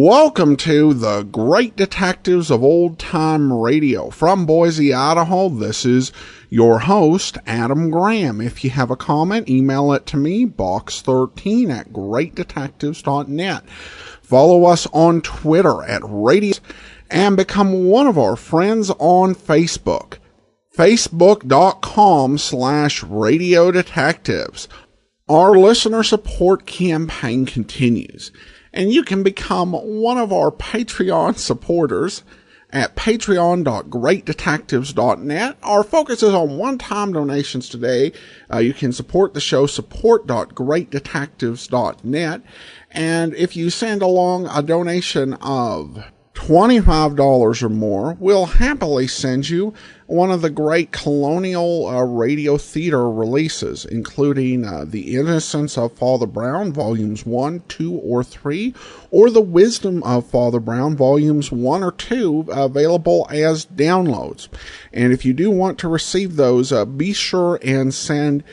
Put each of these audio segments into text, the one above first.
Welcome to the Great Detectives of Old Time Radio. From Boise, Idaho, this is your host, Adam Graham. If you have a comment, email it to me, box13@greatdetectives.net. Follow us on Twitter at Radio and become one of our friends on Facebook. Facebook.com/Radio Detectives. Our listener support campaign continues, and you can become one of our Patreon supporters at patreon.greatdetectives.net. Our focus is on one-time donations today. You can support the show, support.greatdetectives.net. And if you send along a donation of $25 or more, we'll happily send you one of the great colonial radio theater releases, including The Innocence of Father Brown, Volumes 1, 2, or 3, or The Wisdom of Father Brown, Volumes 1 or 2, available as downloads. And if you do want to receive those, be sure and send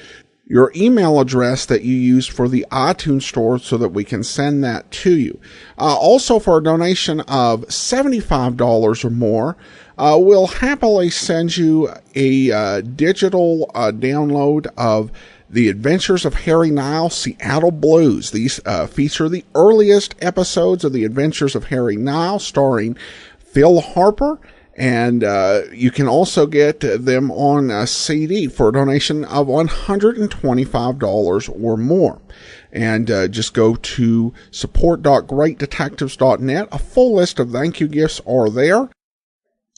your email address that you use for the iTunes store so that we can send that to you. Also, for a donation of $75 or more, we'll happily send you a digital download of The Adventures of Harry Nile, Seattle Blues. These feature the earliest episodes of The Adventures of Harry Nile, starring Phil Harper. And you can also get them on a CD for a donation of $125 or more. And just go to support.greatdetectives.net. A full list of thank you gifts are there.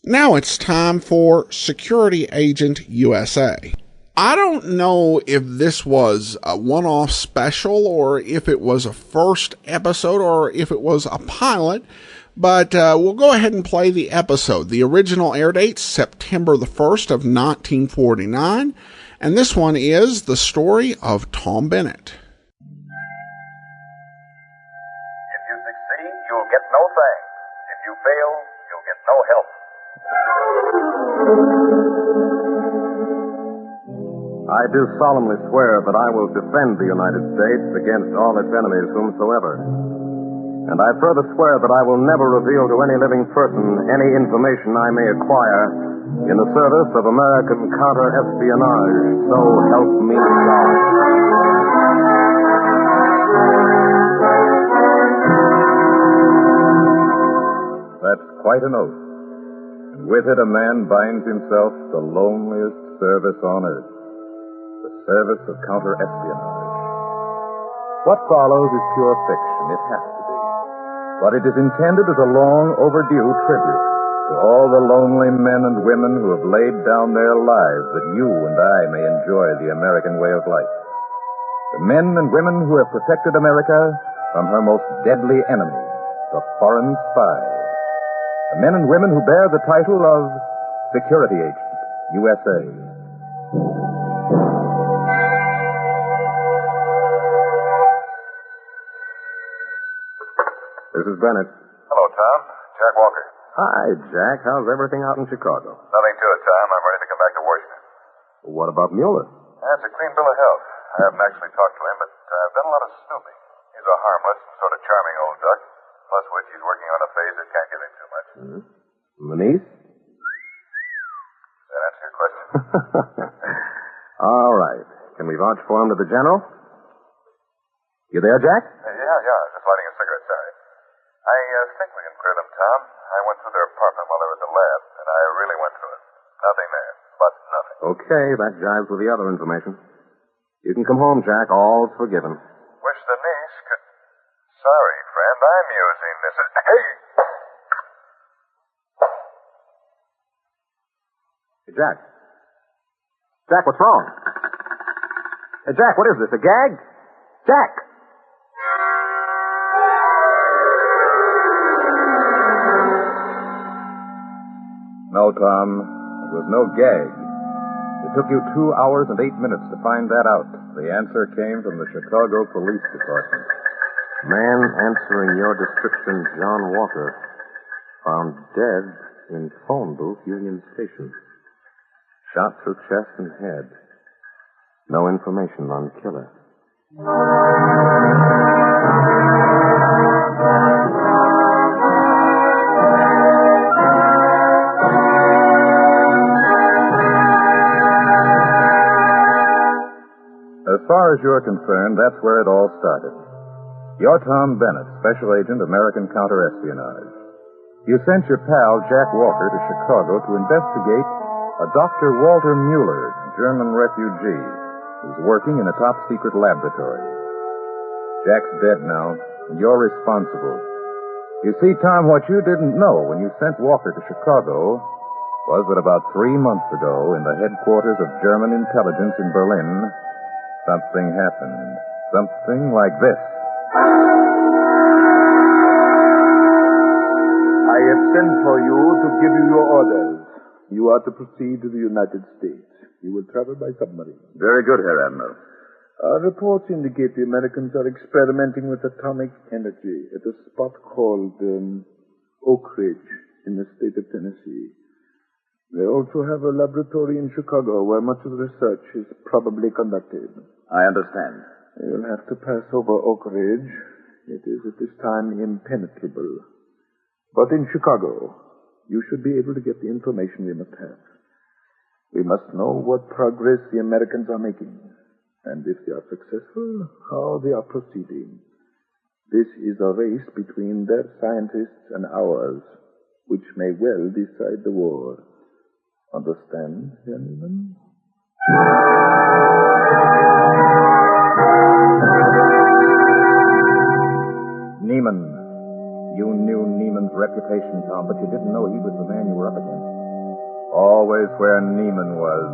Now it's time for Security Agent USA. I don't know if this was a one-off special or if it was a first episode or if it was a pilot, but we'll go ahead and play the episode. The original air date, September the 1st of 1949, and this one is the story of Tom Bennett. If you succeed, you'll get no thanks. If you fail, you'll get no help. I do solemnly swear that I will defend the United States against all its enemies whomsoever. And I further swear that I will never reveal to any living person any information I may acquire in the service of American counter-espionage. So help me God. That's quite an oath. And with it a man binds himself the loneliest service on earth, the service of counter-espionage. What follows is pure fiction. It has to be. But it is intended as a long overdue tribute to all the lonely men and women who have laid down their lives that you and I may enjoy the American way of life. The men and women who have protected America from her most deadly enemy, the foreign spy. The men and women who bear the title of Security Agent USA. This is Bennett. Hello, Tom. Jack Walker. Hi, Jack. How's everything out in Chicago? Nothing to it, Tom. I'm ready to come back to Washington. What about Mueller? That's a clean bill of health. I haven't actually talked to him, but I've done a lot of snooping. He's a harmless, sort of charming old duck. Plus which he's working on a phase that can't give him too much. Manise? Does that answer your question? All right. Can we vouch for him to the general? You there, Jack? Yeah. Just lighting a cigarette, sorry. I think we can clear them, Tom. I went through their apartment while they were at the lab, and I really went through it. Nothing there, but nothing. Okay, that jives with the other information. You can come home, Jack. All's forgiven. Wish the niece could... Sorry, friend, I'm using this as... Hey! Hey, Jack. Jack, what's wrong? Hey, Jack, what is this, a gag? Jack! No, Tom, it was no gag. It took you 2 hours and 8 minutes to find that out. The answer came from the Chicago Police Department. Man answering your description, John Walker, found dead in phone booth, Union Station. Shot through chest and head. No information on killer. far as you're concerned, that's where it all started. You're Tom Bennett, Special Agent, American Counterintelligence. You sent your pal, Jack Walker, to Chicago to investigate a Dr. Walter Mueller, German refugee, who's working in a top-secret laboratory. Jack's dead now, and you're responsible. You see, Tom, what you didn't know when you sent Walker to Chicago was that about 3 months ago, in the headquarters of German intelligence in Berlin, something happened. Something like this. I have sent for you to give you your orders. You are to proceed to the United States. You will travel by submarine. Very good, Herr Admiral. Reports indicate the Americans are experimenting with atomic energy at a spot called Oak Ridge in the state of Tennessee. They also have a laboratory in Chicago where much of the research is probably conducted. I understand. You'll have to pass over Oak Ridge. It is at this time impenetrable. But in Chicago, you should be able to get the information we must have. We must know what progress the Americans are making, and if they are successful, how they are proceeding. This is a race between their scientists and ours, which may well decide the war. Understand, Herr Neiman? Neiman. You knew Neiman's reputation, Tom, but you didn't know he was the man you were up against. Always where Neiman was,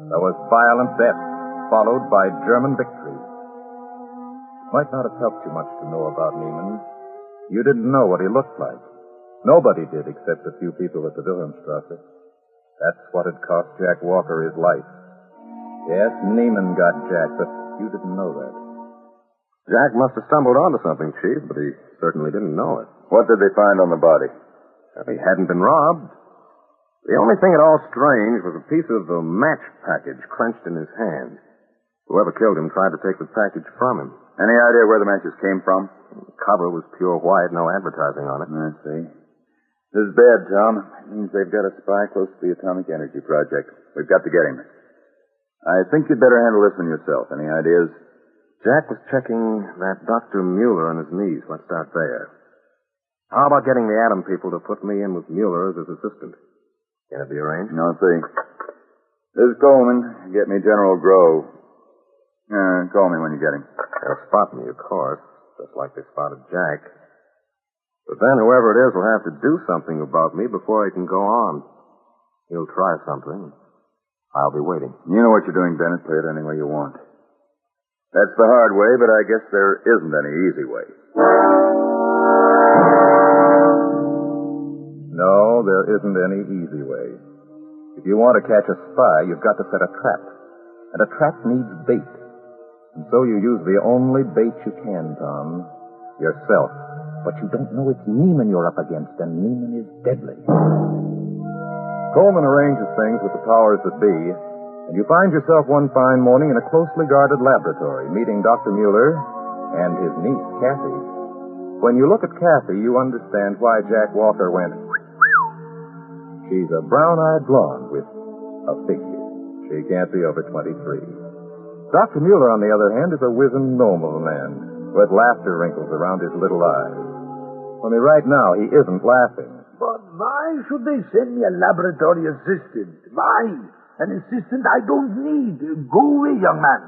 there was violent death, followed by German victory. It might not have helped you much to know about Neiman. You didn't know what he looked like. Nobody did except a few people at the Wilhelmstrasse. That's what had cost Jack Walker his life. Yes, Neiman got Jack, but you didn't know that. Jack must have stumbled onto something, Chief, but he certainly didn't know it. What did they find on the body? He hadn't been robbed. The only thing at all strange was a piece of a match package clenched in his hand. Whoever killed him tried to take the package from him. Any idea where the matches came from? The cover was pure white, no advertising on it. I see. This is bad, Tom. It means they've got a spy close to the atomic energy project. We've got to get him. I think you'd better handle this one yourself. Any ideas? Jack was checking that Dr. Mueller on his knees. Let's start there. How about getting the Atom people to put me in with Mueller as his assistant? Can it be arranged? No, see. This is Coleman. Get me General Grove. Call me when you get him. They'll spot me, of course, just like they spotted Jack. But then whoever it is will have to do something about me before he can go on. He'll try something. I'll be waiting. You know what you're doing, Bennett. Play it any way you want. That's the hard way, but I guess there isn't any easy way. No, there isn't any easy way. If you want to catch a spy, you've got to set a trap. And a trap needs bait. And so you use the only bait you can, Tom. Yourself. But you don't know it's Neiman you're up against, and Neiman is deadly. Coleman arranges things with the powers that be, and you find yourself one fine morning in a closely guarded laboratory, meeting Dr. Mueller and his niece, Kathy. When you look at Kathy, you understand why Jack Walker went. She's a brown-eyed blonde with a figure. She can't be over 23. Dr. Mueller, on the other hand, is a wizened, normal man with laughter wrinkles around his little eyes. Only right now, he isn't laughing. But why should they send me a laboratory assistant? Why? An assistant I don't need. Go away, young man.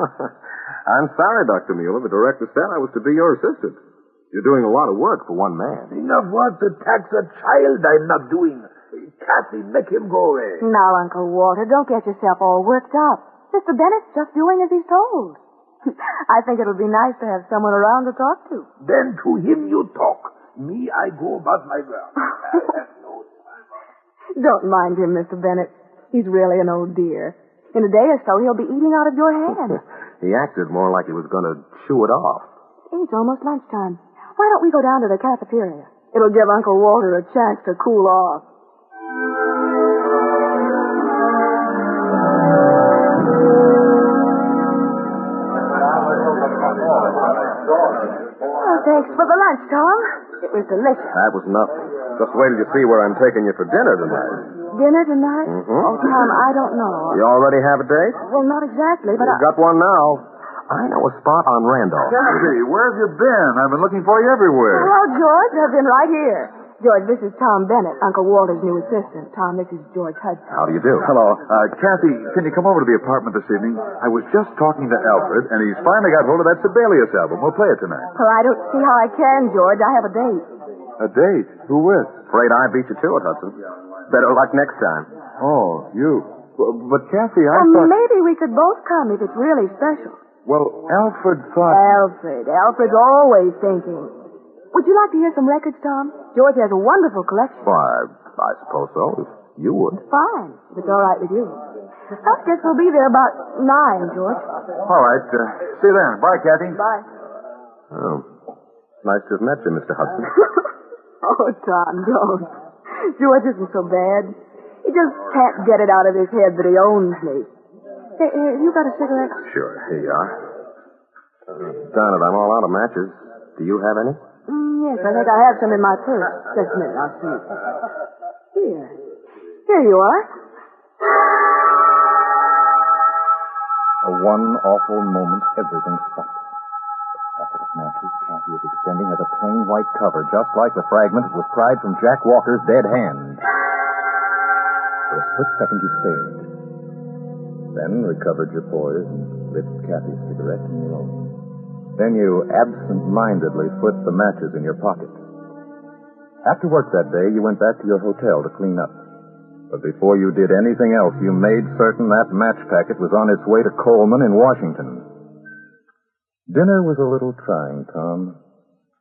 I'm sorry, Dr. Mueller. The director said I was to be your assistant. You're doing a lot of work for one man. Enough work to tax a child I'm not doing. Kathy, make him go away. Now, Uncle Walter, don't get yourself all worked up. Mr. Bennett's just doing as he's told. I think it'll be nice to have someone around to talk to. Then to him you talk. Me, I go about my work. I have no time. Don't mind him, Mr. Bennett. He's really an old dear. In a day or so, he'll be eating out of your hand. He acted more like he was going to chew it off. It's almost lunchtime. Why don't we go down to the cafeteria? It'll give Uncle Walter a chance to cool off. Oh, thanks for the lunch, Tom. It was delicious. That was nothing. Just wait till you see where I'm taking you for dinner tonight. Dinner tonight? Mm-hmm. Oh, Tom, I don't know. You already have a date? Well, not exactly, but You've got one now. I know a spot on Randolph. Kathy, where have you been? I've been looking for you everywhere. Hello, George. I've been right here. George, this is Tom Bennett, Uncle Walter's new assistant. Tom, this is George Hudson. How do you do? Hello. Kathy, can you come over to the apartment this evening? I was just talking to Alfred, and he's finally got hold of that Sibelius album. We'll play it tonight. Well, I don't see how I can, George. I have a date. A date? Who with? Afraid I beat you to it, Hudson. Better luck next time. Oh, you. But, Kathy, I thought... Maybe we could both come if it's really special. Well, Alfred thought... Alfred's always thinking. Would you like to hear some records, Tom? George has a wonderful collection. Why, I suppose so. If you would. Fine, if it's all right with you. I guess we'll be there about 9, George. All right. See you then. Bye, Kathy. Bye. Oh, nice to have met you, Mr. Hudson. Oh, Tom, don't. George isn't so bad. He just can't get it out of his head that he owns me. Hey, you got a cigarette? Sure, here you are. Darn it, I'm all out of matches. Do you have any? Yes, I think I have some in my purse. Just a minute, I'll see. Here you are. One awful moment, everything stopped. The packet of matches Kathy was extending had a plain white cover, just like the fragment that was pried from Jack Walker's dead hand. For a split second you stared. Then recovered your poise and lit Kathy's cigarette in your own. Then you absent-mindedly slipped the matches in your pocket. After work that day, you went back to your hotel to clean up. But before you did anything else, you made certain that match packet was on its way to Coleman in Washington. Dinner was a little trying, Tom.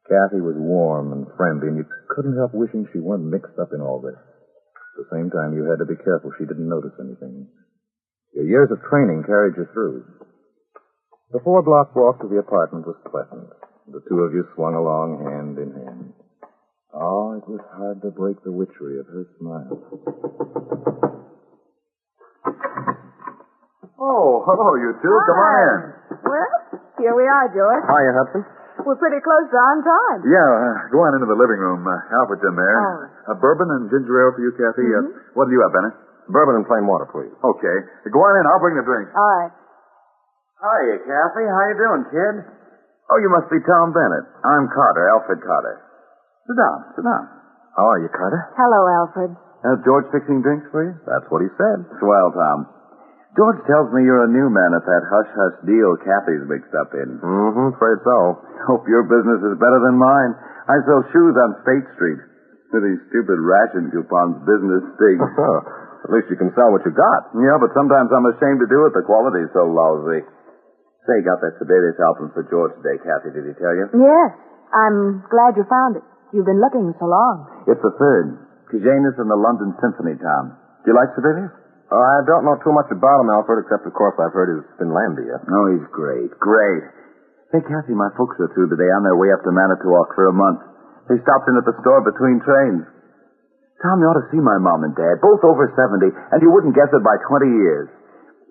Kathy was warm and friendly, and you couldn't help wishing she weren't mixed up in all this. At the same time, you had to be careful she didn't notice anything. Your years of training carried you through. The 4-block walk to the apartment was pleasant. The two of you swung along hand in hand. Oh, it was hard to break the witchery of her smile. Oh, hello, you two. Hi. Come on in. Well, here we are, George. Hiya, Hudson. We're pretty close to on time. Yeah, go on into the living room. Alfred's in there. Bourbon and ginger ale for you, Kathy. What do you have, Bennett? Bourbon and plain water, please. Okay. Go on in. I'll bring the drinks. All right. Hiya, Kathy. How you doing, kid? Oh, you must be Tom Bennett. I'm Carter, Alfred Carter. Sit down. How are you, Carter? Hello, Alfred. George fixing drinks for you? That's what he said. Swell, Tom. George tells me you're a new man at that hush-hush deal Kathy's mixed up in. Mm-hmm, afraid so. Hope your business is better than mine. I sell shoes on State Street. With these stupid ration coupons, business stinks. At least you can sell what you got. Yeah, but sometimes I'm ashamed to do it. The quality's so lousy. Say, got that Sibelius album for George today, Kathy, did he tell you? Yes. I'm glad you found it. You've been looking so long. It's the third. Janus and the London Symphony, Tom. Do you like Sibelius? I don't know too much about him, Alfred, except, of course, I've heard he's Finlandia. Oh, he's great. Great. Hey, Kathy, my folks are through today on their way up to Manitowoc for a month. They stopped in at the store between trains. Tom, you ought to see my mom and dad, both over 70, and you wouldn't guess it by 20 years.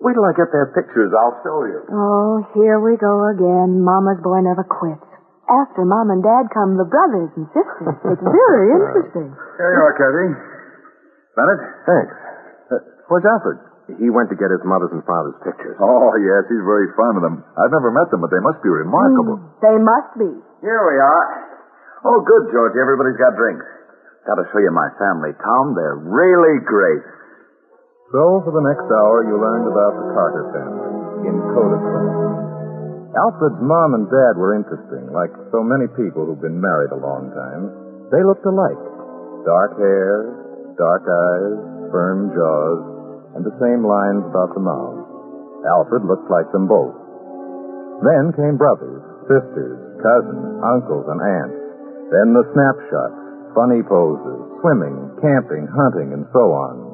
Wait till I get their pictures. I'll show you. Oh, here we go again. Mama's boy never quits. After Mom and Dad come the brothers and sisters. It's very interesting. Here you are, Kathy. Bennett? Thanks. Where's Alfred? He went to get his mother's and father's pictures. Oh, yes, he's very fond of them. I've never met them, but they must be remarkable. They must be. Here we are. Oh, good, George. Everybody's got drinks. Got to show you my family, Tom. They're really great. So, for the next hour, you learned about the Carter family in Kodachrome. Alfred's mom and dad were interesting. Like so many people who've been married a long time, they looked alike. Dark hair, dark eyes, firm jaws, and the same lines about the mouth. Alfred looked like them both. Then came brothers, sisters, cousins, uncles, and aunts. Then the snapshots, funny poses, swimming, camping, hunting, and so on.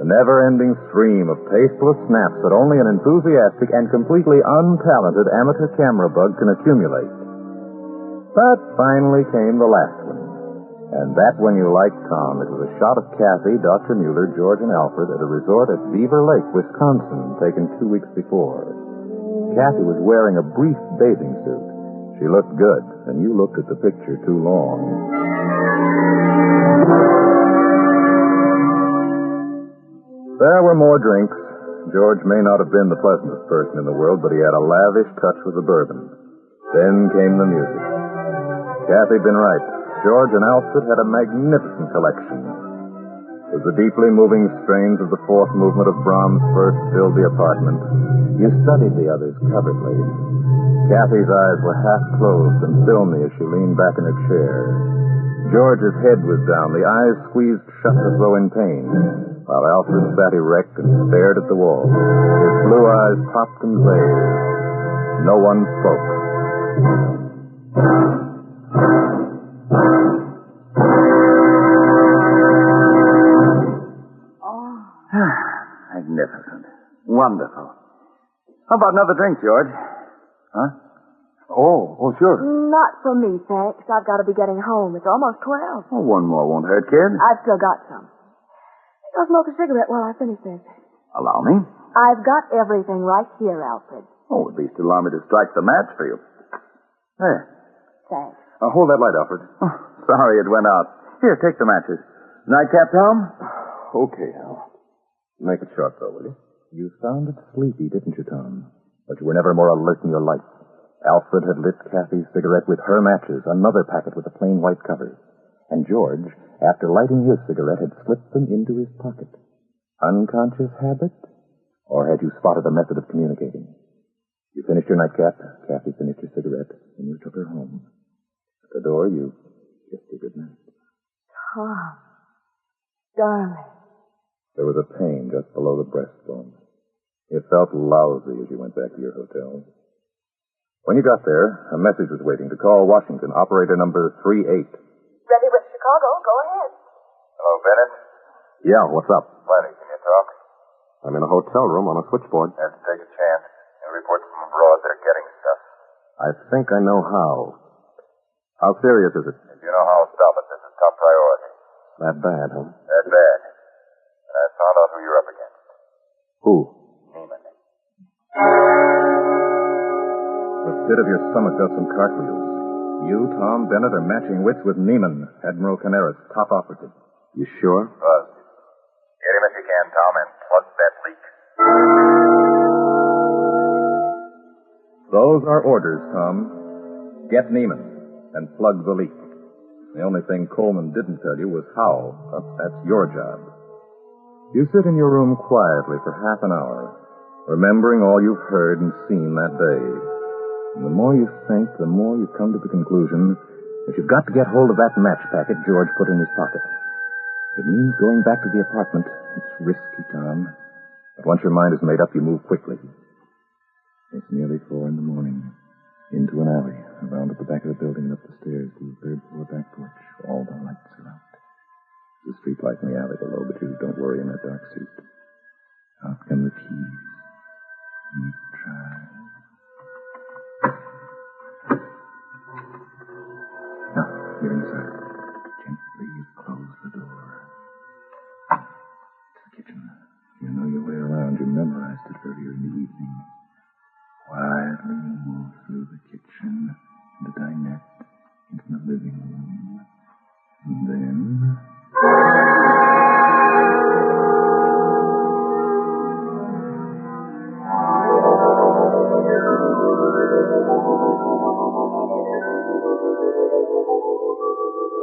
The never-ending stream of tasteless snaps that only an enthusiastic and completely untalented amateur camera bug can accumulate. But finally came the last one. And that one you liked, Tom. It was a shot of Kathy, Dr. Mueller, George, and Alfred at a resort at Beaver Lake, Wisconsin, taken 2 weeks before. Kathy was wearing a brief bathing suit. She looked good, and you looked at the picture too long. There were more drinks. George may not have been the pleasantest person in the world, but he had a lavish touch with the bourbon. Then came the music. Kathy'd been right. George and Alfred had a magnificent collection. As the deeply moving strains of the fourth movement of Brahms first filled the apartment, you studied the others covertly. Kathy's eyes were half closed and filmy as she leaned back in her chair. George's head was down, the eyes squeezed shut as though in pain, while Alfred sat erect and stared at the wall. His blue eyes popped and blazed. No one spoke. Magnificent. Wonderful. How about another drink, George? Huh? Oh, sure. Not for me, thanks. I've got to be getting home. It's almost 12. Oh, one more won't hurt, kid. I've still got some. I'll smoke a cigarette while I finish this. Allow me. I've got everything right here, Alfred. Oh, at least allow me to strike the match for you. There. Thanks. Hold that light, Alfred. Oh, sorry it went out. Here, take the matches. Nightcap, Tom? Okay, Al. Make it short, though, will you? You sounded sleepy, didn't you, Tom? But you were never more alert in your life. Alfred had lit Kathy's cigarette with her matches, another packet with a plain white cover. And George, after lighting his cigarette, had slipped them into his pocket. Unconscious habit? Or had you spotted a method of communicating? You finished your nightcap, Kathy finished her cigarette, and you took her home. At the door, you kissed her goodnight. Tom. Darling. There was a pain just below the breastbone. It felt lousy as you went back to your hotel. When you got there, a message was waiting to call Washington, operator number 38. Ready with Chicago. Go ahead. Hello, Bennett? Yeah, what's up? Plenty. Can you talk? I'm in a hotel room on a switchboard. Let's take a chance. Reports from abroad, they're getting stuff. I think I know how. How serious is it? If you know how, stop it. This is top priority. That bad, huh? That bad. And I found out who you're up against. Who? Neiman. The pit of your stomach does some cartwheels. You, Tom Bennett, are matching wits with Neiman, Admiral Canaris, top operative. You sure? Buzz. Get him if you can, Tom, and plug that leak. Those are orders, Tom. Get Neiman and plug the leak. The only thing Coleman didn't tell you was how. That's your job. You sit in your room quietly for half an hour, remembering all you've heard and seen that day. And the more you think, the more you come to the conclusion that you've got to get hold of that match packet George put in his pocket. It means going back to the apartment. It's risky, Tom. But once your mind is made up, you move quickly. It's nearly 4 a.m. Into an alley, around at the back of the building and up the stairs to the third-floor back porch. All the lights are out. There's a street light in the alley below, but you don't worry in that dark suit. Out come the keys. You try. Now, you're inside. Gently you close the door. It's the kitchen. You know your way around. You memorized it earlier in the evening. Quietly you move through the kitchen, the dinette, into the living room. And then...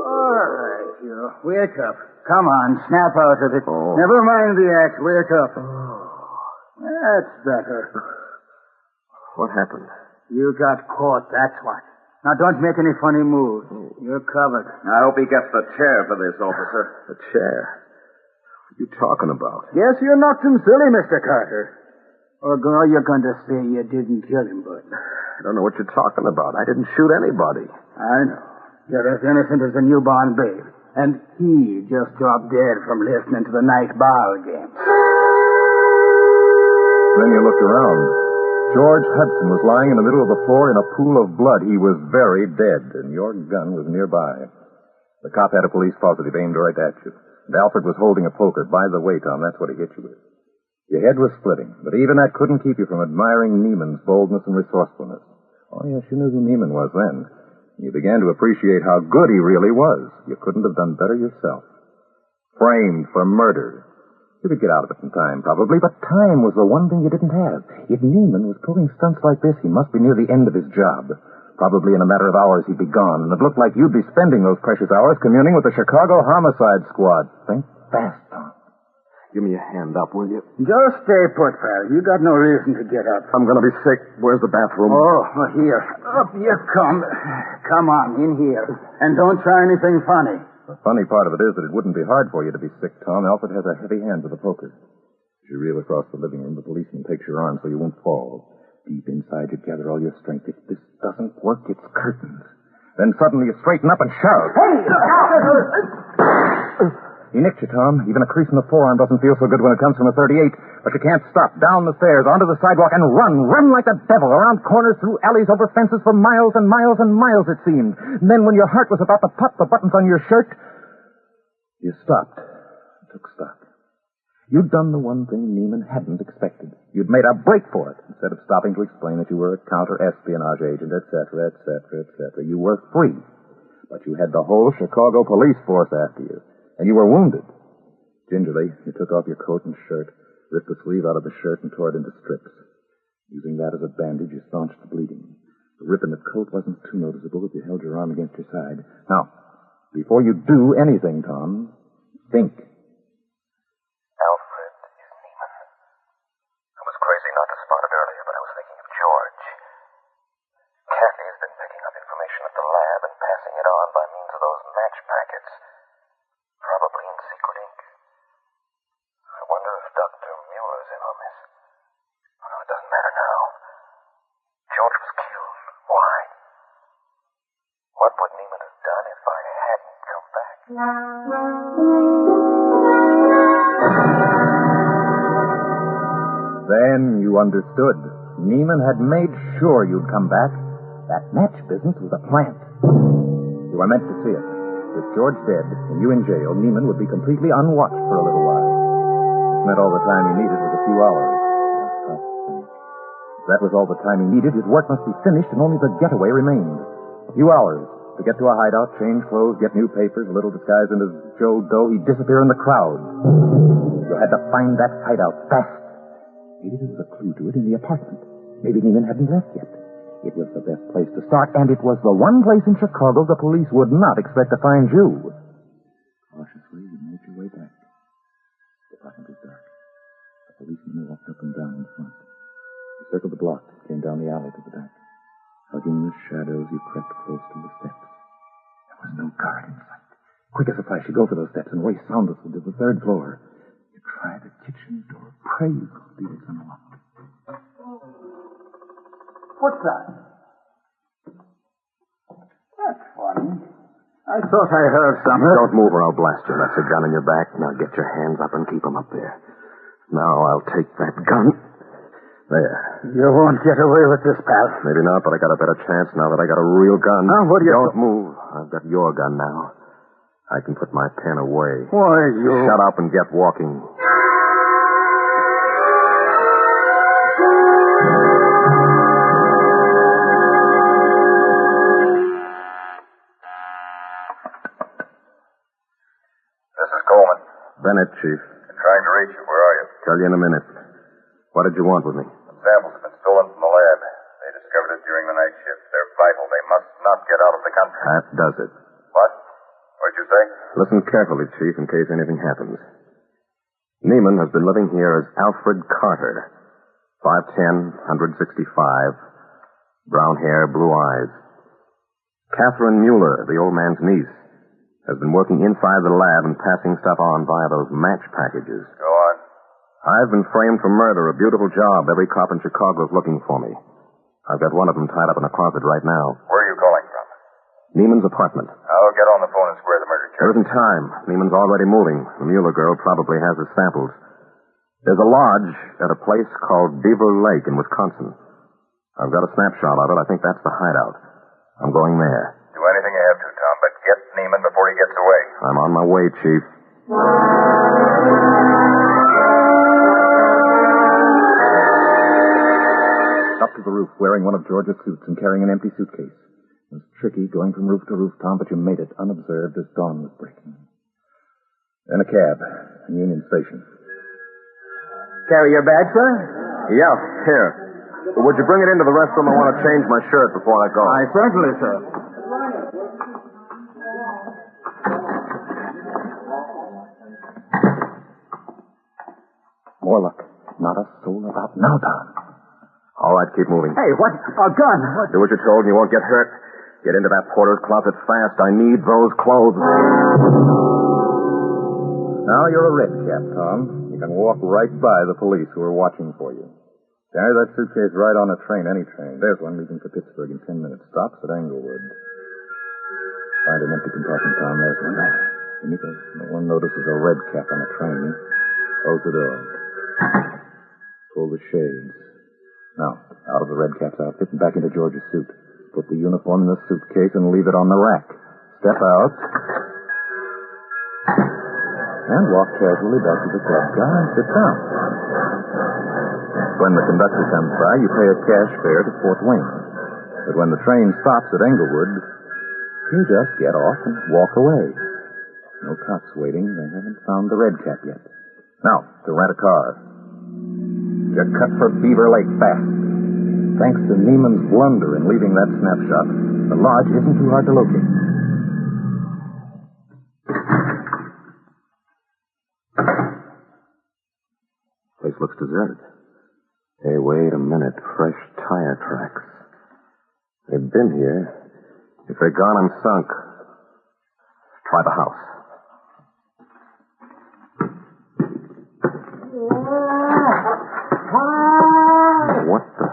All right, you. Wake up. Come on, snap out of it. Oh. Never mind the act. Wake up. Oh. That's better. What happened? You got caught, that's what. Now, don't make any funny moves. You're covered. I hope he gets the chair for this, officer. The chair? What are you talking about? Guess you knocked him silly, Mr. Carter. Or you're going to say you didn't kill him, Bud. I don't know what you're talking about. I didn't shoot anybody. I know. You're as innocent as a newborn babe. And he just dropped dead from listening to the night ball game. Then you looked around. George Hudson was lying in the middle of the floor in a pool of blood. He was very dead, and your gun was nearby. The cop had a police positive aimed right at you. And Alfred was holding a poker. By the way, Tom, that's what he hit you with. Your head was splitting, but even that couldn't keep you from admiring Neiman's boldness and resourcefulness. Oh, yes, you knew who Neiman was then. You began to appreciate how good he really was. You couldn't have done better yourself. Framed for murder. You could get out of it in time, probably, but time was the one thing you didn't have. If Neiman was pulling stunts like this, he must be near the end of his job. Probably in a matter of hours he'd be gone, and it looked like you'd be spending those precious hours communing with the Chicago Homicide Squad. Think fast, Tom. Give me a hand up, will you? Just stay put, pal. You got no reason to get up. I'm going to be sick. Where's the bathroom? Oh, here. Up you come. Come on, in here. And don't try anything funny. The funny part of it is that it wouldn't be hard for you to be sick, Tom. Alfred has a heavy hand with a poker. As you reel across the living room, the policeman takes your arm so you won't fall. Deep inside, you gather all your strength. If this doesn't work, it's curtains. Then suddenly you straighten up and shout. Hey! He nicked you, Tom. Even a crease in the forearm doesn't feel so good when it comes from a .38. But you can't stop. Down the stairs, onto the sidewalk, and run. Run like the devil. Around corners, through alleys, over fences for miles and miles and miles, it seemed. And then when your heart was about to pop the buttons on your shirt, you stopped. Took stock. You'd done the one thing Neiman hadn't expected. You'd made a break for it, instead of stopping to explain that you were a counter-espionage agent, etc., etc., etc. You were free. But you had the whole Chicago police force after you. And you were wounded. Gingerly, you took off your coat and shirt, ripped the sleeve out of the shirt, and tore it into strips. Using that as a bandage, you staunched the bleeding. The rip in the coat wasn't too noticeable if you held your arm against your side. Now, before you do anything, Tom, think. Alfred is Neiman. I was crazy not to spot it earlier, but I was thinking of George. Kathy has been picking up information at the lab and passing it on by means of those match packets. Probably in secret ink. I wonder if Dr. Mueller's in on this. Oh, no, it doesn't matter now. George was killed. Why? What would Neiman have done if I hadn't come back? Then you understood. Neiman had made sure you'd come back. That match business was a plant. You were meant to see it. With George dead and you in jail, Neiman would be completely unwatched for a little while. Which meant all the time he needed was a few hours. If that was all the time he needed, his work must be finished and only the getaway remained. A few hours to get to a hideout, change clothes, get new papers, a little disguised as Joe Doe, he'd disappear in the crowd. You had to find that hideout fast. Maybe there was a clue to it in the apartment. Maybe Neiman hadn't left yet. It was the best place to start, and it was the one place in Chicago the police would not expect to find you. Cautiously, you made your way back. The apartment was dark. A policeman walked up and down in front. You circled the block, came down the alley to the back. Hugging the shadows, you crept close to the steps. There was no guard in sight. Quick as a flash, you go for those steps and race soundlessly to the third floor. You try the kitchen door, pray you leave it unlocked. What's that? That's funny. I thought I heard something. Don't move or I'll blast you. That's a gun in your back. Now get your hands up and keep them up there. Now I'll take that gun. There. You won't get away with this, pal. Maybe not, but I got a better chance now that I got a real gun. What do you... Don't move. I've got your gun now. I can put my pen away. Why, you... Shut up and get walking. Bennett, Chief. Trying to reach you. Where are you? Tell you in a minute. What did you want with me? Some samples have been stolen from the lab. They discovered it during the night shift. They're vital. They must not get out of the country. That does it. What? What'd you say? Listen carefully, Chief, in case anything happens. Neiman has been living here as Alfred Carter. 5'10", 165. Brown hair, blue eyes. Catherine Mueller, the old man's niece, has been working inside the lab and passing stuff on via those match packages. Go on. I've been framed for murder, a beautiful job. Every cop in Chicago is looking for me. I've got one of them tied up in a closet right now. Where are you calling from? Neiman's apartment. I'll get on the phone and square the murder charge. There isn't time. Neiman's already moving. The Mueller girl probably has his samples. There's a lodge at a place called Beaver Lake in Wisconsin. I've got a snapshot of it. I think that's the hideout. I'm going there. Do anything you have to, Tom, but get Neiman before he gets away. I'm on my way, Chief. Up to the roof, wearing one of George's suits and carrying an empty suitcase. It was tricky going from roof to roof, Tom, but you made it unobserved as dawn was breaking. Then a cab, in Union Station. Carry your bag, sir? Yeah, here. Would you bring it into the restroom? I want to change my shirt before I go. Certainly, sir. More luck. Not a soul about now, Tom. All right, keep moving. Hey, what? A gun. What? Do what you're told and you won't get hurt. Get into that porter's closet fast. I need those clothes. Now you're a red cap, Tom. You can walk right by the police who are watching for you. Carry that suitcase right on a train, any train. There's one leaving for Pittsburgh in 10 minutes. Stops at Englewood. Find an empty compartment, Tom. There's one there. No one notices a red cap on a train. Close the door. Pull the shades. Now, out of the red cap's outfit and back into George's suit. Put the uniform in the suitcase and leave it on the rack. Step out. And walk casually back to the club car and sit down. When the conductor comes by, you pay a cash fare to Fort Wayne. But when the train stops at Englewood, you just get off and walk away. No cops waiting. They haven't found the red cap yet. Now, to rent a car. You're cut for Beaver Lake fast. Thanks to Neiman's blunder in leaving that snapshot, the lodge isn't too hard to locate. Place looks deserted. Hey, wait a minute. Fresh tire tracks. They've been here. If they're gone, I'm sunk. Try the house. What the?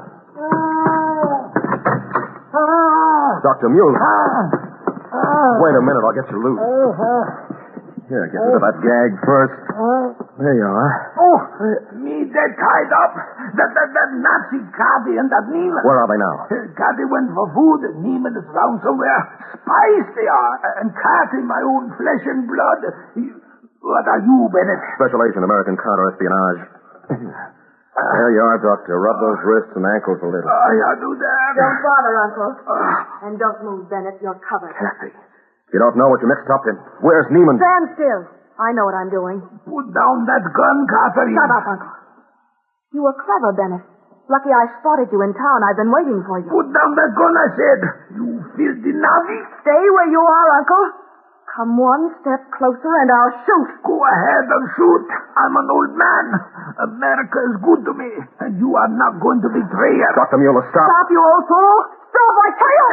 Dr. Mule. Wait a minute, I'll get you loose. Here, get rid of that gag first. There you are. Oh, me dead tied up. That Nazi Cardi and that Neiman. Where are they now? Cardi went for food, and Neiman is around somewhere. Spies they are, and Cardi my own flesh and blood. What are you, Bennett? Special Agent, American Counterintelligence. There you are, Doctor. Rub those wrists and ankles a little. I do that. Don't bother, Uncle. And don't move, Bennett. You're covered. Kathy, you don't know what you mixed up in. Where's Neiman? Stand still. I know what I'm doing. Put down that gun, Catherine. Shut up, Uncle. You were clever, Bennett. Lucky I spotted you in town. I've been waiting for you. Put down that gun, I said. You filthy Nazi. Stay where you are, Uncle. Come one step closer and I'll shoot. Go ahead and shoot. I'm an old man. America is good to me, and you are not going to betray her. Dr. Mueller, stop. Stop, you old fool. Stop, I tell you.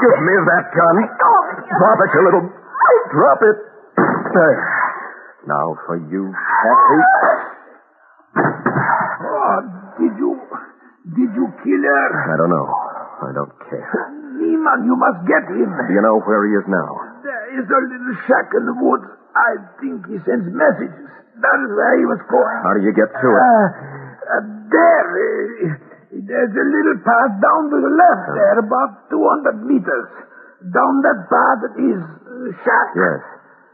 Give me that gun. Drop it, you little... Drop it. There. Now for you, Kathy. Oh, did you kill her? I don't know. I don't care. Neiman, you must get him. Do you know where he is now? There is a little shack in the woods. I think he sends messages. That is where he was going. How do you get to it? There. There's a little path down to the left there, about 200 meters. Down that path is shack. Yes.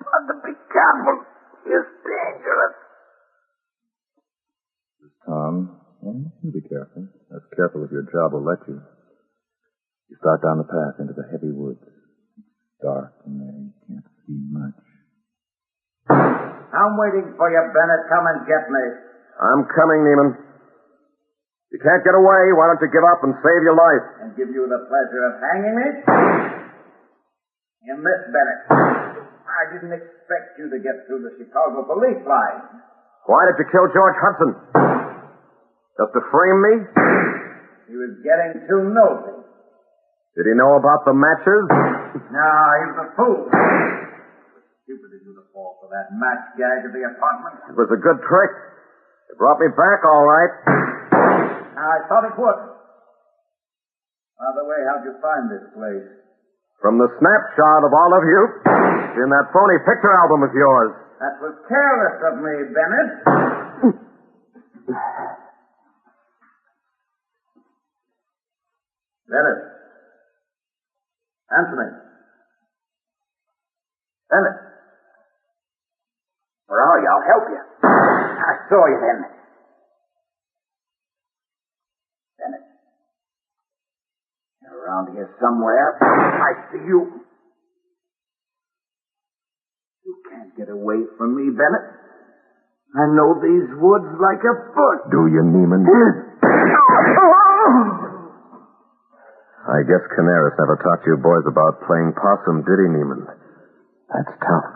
But be careful. It's dangerous. Tom, you be careful. As careful as your job will let you. You start down the path into the heavy woods. It's dark in there. You can't see much. I'm waiting for you, Bennett. Come and get me. I'm coming, Neiman. You can't get away. Why don't you give up and save your life? And give you the pleasure of hanging me? In this, Bennett. I didn't expect you to get through the Chicago police line. Why did you kill George Hudson? Just to frame me? He was getting too nosy. Did he know about the matches? No, he was a fool. Stupid of you to fall for that match gag at the apartment. It was a good trick. It brought me back all right. I thought it would. By the way, how'd you find this place? From the snapshot of all of you in that phony picture album of yours. That was careless of me, Bennett. Bennett. Answer me. Bennett. Where are you? I'll help you. I saw you then. Bennett. You're around here somewhere. I see you. You can't get away from me, Bennett. I know these woods like a foot. Do you, Neiman? I guess Canaris never talked to you boys about playing possum, did he, Neiman? That's tough.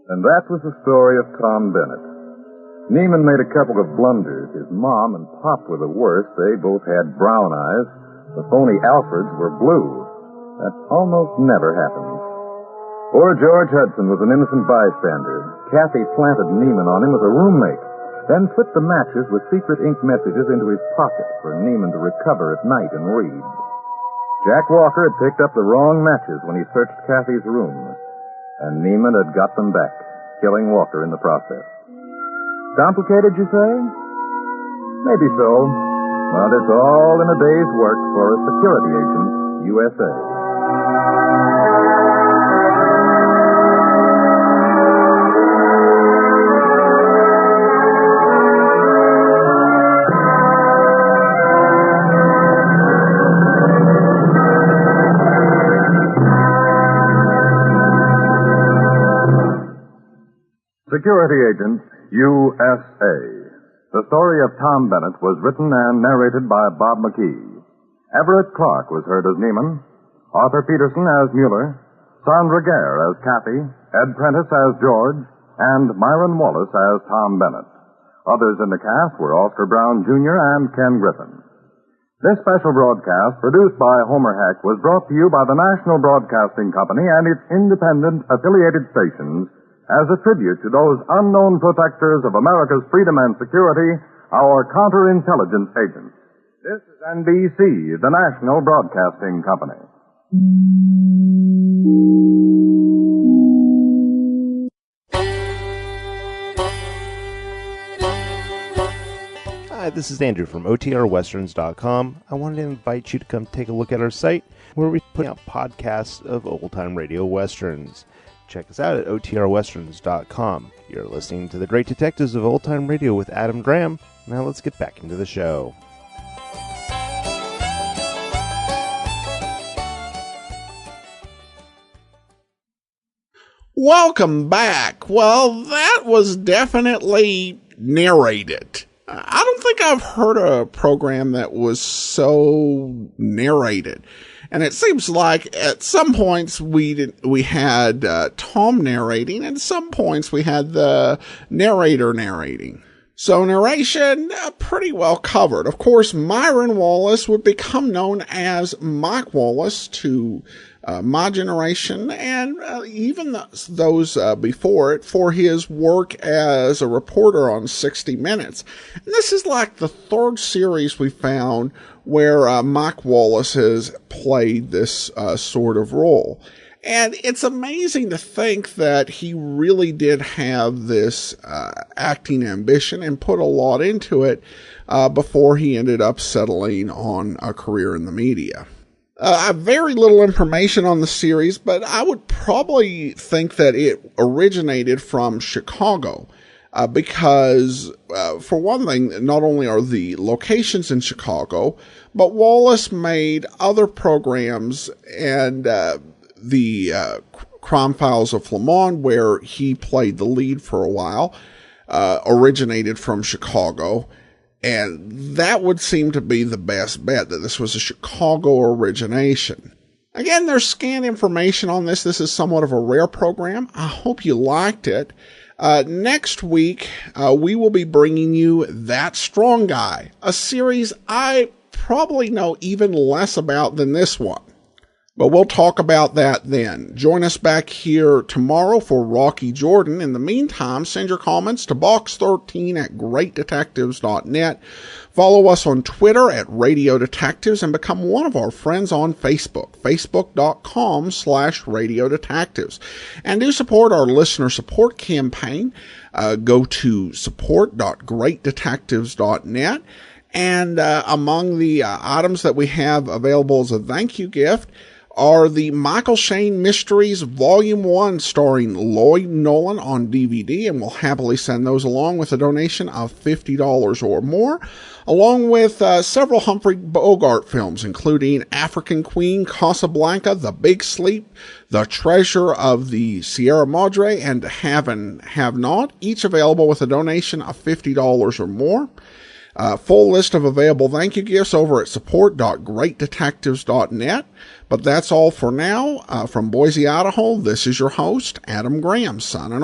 And that was the story of Tom Bennett. Neiman made a couple of blunders. His mom and Pop were the worst. They both had brown eyes. The phony Alfreds were blue. That almost never happens. Poor George Hudson was an innocent bystander. Kathy planted Neiman on him as a roommate, then slipped the matches with secret ink messages into his pocket for Neiman to recover at night and read. Jack Walker had picked up the wrong matches when he searched Kathy's room, and Neiman had got them back, killing Walker in the process. Complicated, you say? Maybe so. But it's all in a day's work for a security agent, USA. Security Agent, USA. The story of Tom Bennett was written and narrated by Bob McKee. Everett Clark was heard as Neiman, Arthur Peterson as Mueller, Sandra Gare as Kathy, Ed Prentice as George, and Myron Wallace as Tom Bennett. Others in the cast were Oscar Brown Jr. and Ken Griffin. This special broadcast, produced by Homer Heck, was brought to you by the National Broadcasting Company and its independent affiliated stations as a tribute to those unknown protectors of America's freedom and security, our counterintelligence agents. This is NBC, the National Broadcasting Company. Hi, this is Andrew from OTRWesterns.com. I wanted to invite you to come take a look at our site where we put out podcasts of old-time radio westerns. Check us out at OTRWesterns.com. You're listening to The Great Detectives of Old Time Radio with Adam Graham. Now let's get back into the show. Welcome back. Well, that was definitely narrated. I don't think I've heard a program that was so narrated. And it seems like at some points we had Tom narrating, and at some points we had the narrator narrating. So narration, pretty well covered. Of course, Myron Wallace would become known as Mike Wallace to my generation and even those before it for his work as a reporter on 60 Minutes. And this is like the third series we found where Mike Wallace has played this sort of role. And it's amazing to think that he really did have this acting ambition and put a lot into it before he ended up settling on a career in the media. I have very little information on the series, but I would probably think that it originated from Chicago. Because, for one thing, not only are the locations in Chicago, but Wallace made other programs and the Crime Files of Flamand, where he played the lead for a while, originated from Chicago. And that would seem to be the best bet, that this was a Chicago origination. Again, there's scant information on this. This is somewhat of a rare program. I hope you liked it. Next week, we will be bringing you That Strong Guy, a series I probably know even less about than this one. But we'll talk about that then. Join us back here tomorrow for Rocky Jordan. In the meantime, send your comments to box13@greatdetectives.net. Follow us on Twitter at Radio Detectives and become one of our friends on Facebook, facebook.com/Radio Detectives. And do support our listener support campaign. Go to support.greatdetectives.net. And among the items that we have available as a thank you gift are the Michael Shane Mysteries Volume 1 starring Lloyd Nolan on DVD, and we'll happily send those along with a donation of $50 or more, along with several Humphrey Bogart films, including African Queen, Casablanca, The Big Sleep, The Treasure of the Sierra Madre, and Have and Have Not, each available with a donation of $50 or more. Full list of available thank you gifts over at support.greatdetectives.net. But that's all for now. From Boise, Idaho, this is your host, Adam Graham, signing off.